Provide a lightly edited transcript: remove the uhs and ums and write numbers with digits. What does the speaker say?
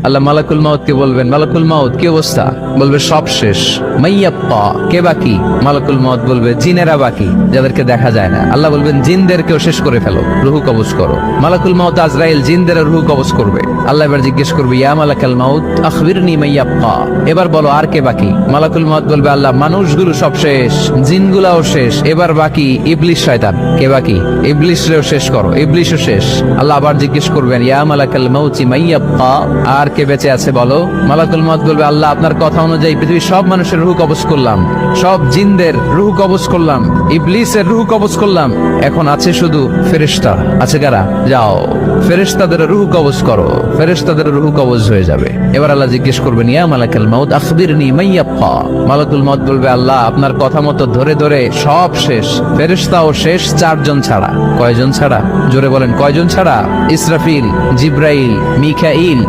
আল্লাহ মালাকুল মাউত কে বলবেন, মালাকুল মাউত কি অবস্থা? বলবে সব শেষ। মাইয়াব্বা, কে বাকি? মালাকুল মাউত বলবে জিনেরা বাকি, যাদেরকে দেখা যায় না। আল্লাহ বলবেন জিনদেরকেও শেষ করে ফেলো, রুহু কবজ করো। মালাকুল মাউত আজরাইল জিনদের রুহু কবজ করবে। আল্লাহ এবার জিজ্ঞেস করবে, ইয়া মালাকাল মাউত আখবিরনি মাইয়াব্বা, এবার বলো আর কে বাকি? মালাকুল মাউত বলবে, আল্লাহ মানুষগুলো সব শেষ, জিনগুলাও শেষ, এবার বাকি ইবলিস শয়তান। কে বাকি? ইবলিসরেও শেষ করো, ইবলিসও শেষ। আল্লাহ আবার জিজ্ঞেস করবেন, ইয়া মালাকাল মাউতি মাইয়াব্বা, আর কে বেঁচে আছে বলো? মালাকুল মাউত বলবে, আল্লাহ আপনার কথা অনুযায়ী পৃথিবীর সব মানুষের রূহ কবজ করলাম, সব জিনদের রূহ কবজ করলাম, ইবলিসের রূহ কবজ করলাম, এখন আছে শুধু ফেরেশতা। আছে কারা? যাও ফেরেশতাদের রূহ কবজ করো। ফেরেশতাদের রূহ কবজ হয়ে যাবে। এবার আল্লাহ জিজ্ঞেস করবেন, ইয়া মালাকাল মাউত আখবিরনি মাইয়াব্বা। মালাকুল মাউত বলবে, আল্লাহ আপনার কথা মতো ধরে ধরে সব শেষ, ফেরেশতাও শেষ, 4 জন ছাড়া। কয়জন ছাড়া? জোরে বলেন, কয়জন ছাড়া? ইসরাফিল, জিব্রাইল, মিকাইল,